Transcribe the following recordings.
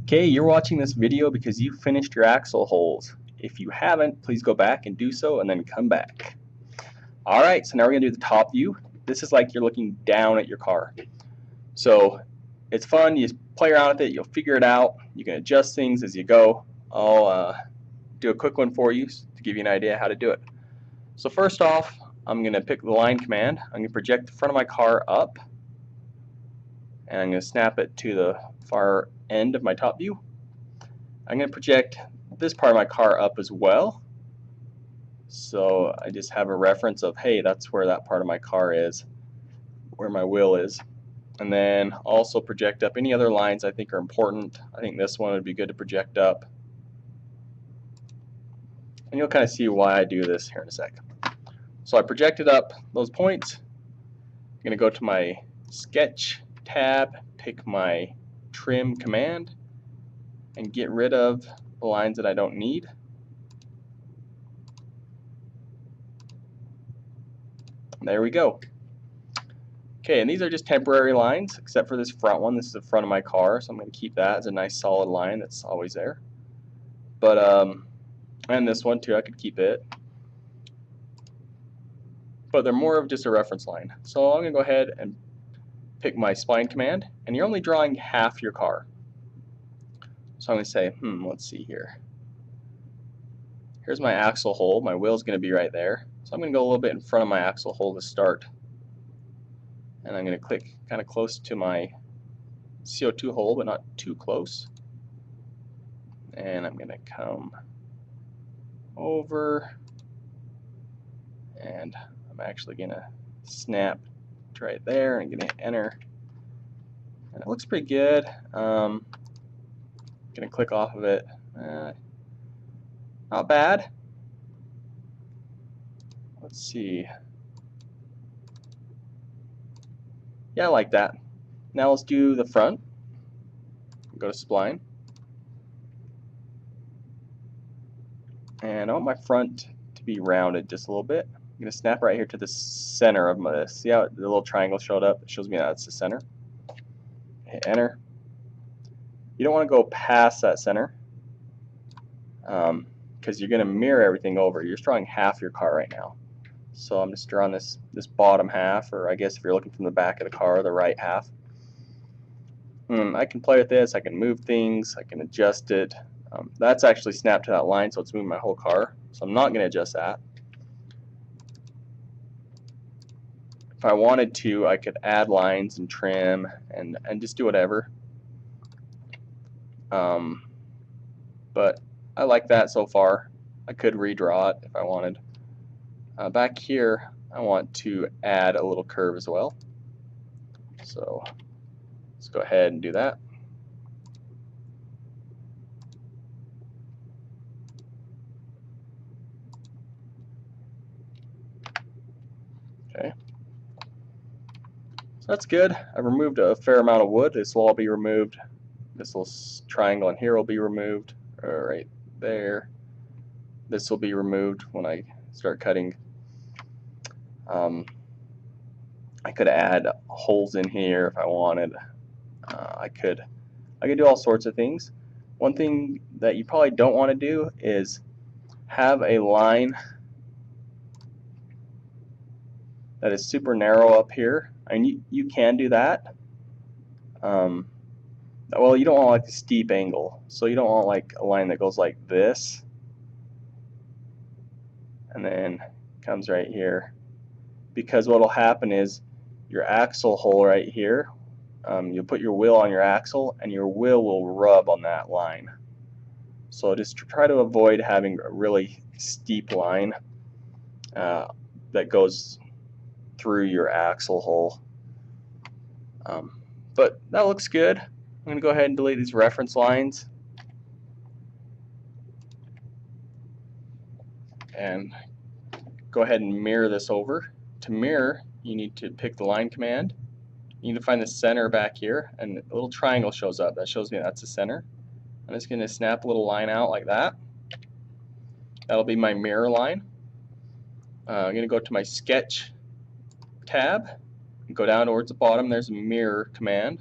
Okay, you're watching this video because you finished your axle holes. If you haven't, please go back and do so and then come back. Alright, so now we're going to do the top view. This is like you're looking down at your car. So it's fun, you play around with it, you'll figure it out, you can adjust things as you go. I'll do a quick one for you to give you an idea how to do it. So first off, I'm going to pick the line command. I'm going to project the front of my car up, and I'm going to snap it to the far end of my top view. I'm going to project this part of my car up as well, so I just have a reference of, hey, that's where that part of my car is, where my wheel is. And then also project up any other lines I think are important. I think this one would be good to project up, and you'll kind of see why I do this here in a sec. So I projected up those points. I'm going to go to my sketch tab, pick my trim command, and get rid of the lines that I don't need. There we go. Okay, and these are just temporary lines, except for this front one. This is the front of my car, so I'm going to keep that as a nice solid line that's always there. But and this one too, I could keep it. But they're more of just a reference line. So I'm going to go ahead and pick my spline command, and you're only drawing half your car. So I'm going to say, let's see here. Here's my axle hole. My wheel's going to be right there. So I'm going to go a little bit in front of my axle hole to start. And I'm going to click kind of close to my CO2 hole, but not too close. And I'm going to come over, and I'm actually going to snap right there and going to enter. And it looks pretty good. Going to click off of it. Not bad. Let's see. Yeah, I like that. Now let's do the front. Go to spline. And I want my front to be rounded just a little bit. I'm going to snap right here to the center of my, see how the little triangle showed up? It shows me that's the center. Hit enter. You don't want to go past that center because you're going to mirror everything over. You're drawing half your car right now. So I'm just drawing this bottom half, or I guess if you're looking from the back of the car, the right half. I can play with this. I can move things. I can adjust it. That's actually snapped to that line, so it's moving my whole car. So I'm not going to adjust that. If I wanted to, I could add lines and trim and just do whatever. But I like that so far. I could redraw it if I wanted. Back here, I want to add a little curve as well. So let's go ahead and do that. Okay. So that's good. I've removed a fair amount of wood. This will all be removed. This little triangle in here will be removed. Right there. This will be removed when I start cutting. I could add holes in here if I wanted. I could do all sorts of things. One thing that you probably don't want to do is have a line that is super narrow up here. I mean, you can do that. Well, you don't want like a steep angle, so you don't want like a line that goes like this and then comes right here, because what will happen is your axle hole right here, you'll put your wheel on your axle and your wheel will rub on that line. So just try to avoid having a really steep line that goes through your axle hole. But that looks good. I'm going to go ahead and delete these reference lines and go ahead and mirror this over. To mirror, you need to pick the line command. You need to find the center back here, and a little triangle shows up. That shows me that's the center. I'm just going to snap a little line out like that. That'll be my mirror line. I'm going to go to my sketch tab and go down towards the bottom. There's a mirror command.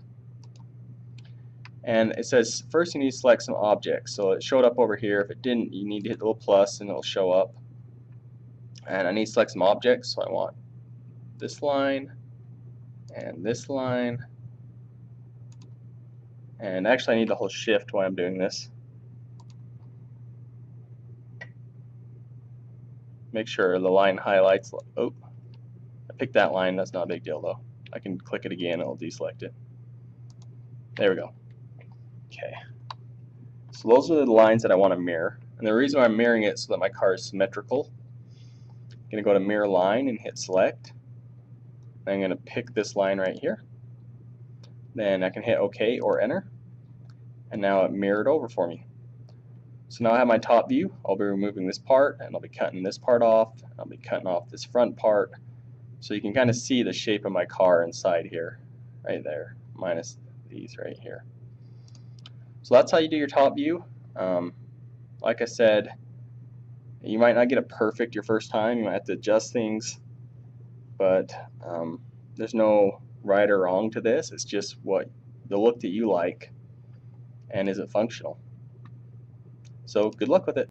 And it says first you need to select some objects. So it showed up over here. If it didn't, you need to hit the little plus and it'll show up. And I need to select some objects, so I want this line and this line. And actually I need to hold shift while I'm doing this. Make sure the line highlights. Oh, I picked that line. That's not a big deal though. I can click it again and it'll deselect it. There we go. Okay. So those are the lines that I want to mirror. And the reason why I'm mirroring it is so that my car is symmetrical. I'm going to go to mirror line and hit select. I'm going to pick this line right here. Then I can hit OK or enter. And now it mirrored over for me. So now I have my top view. I'll be removing this part and I'll be cutting this part off. I'll be cutting off this front part. So you can kind of see the shape of my car inside here, right there, minus these right here. So that's how you do your top view. Like I said, you might not get it perfect your first time. You might have to adjust things, but there's no right or wrong to this. It's just what the look that you like, and is it functional. So good luck with it.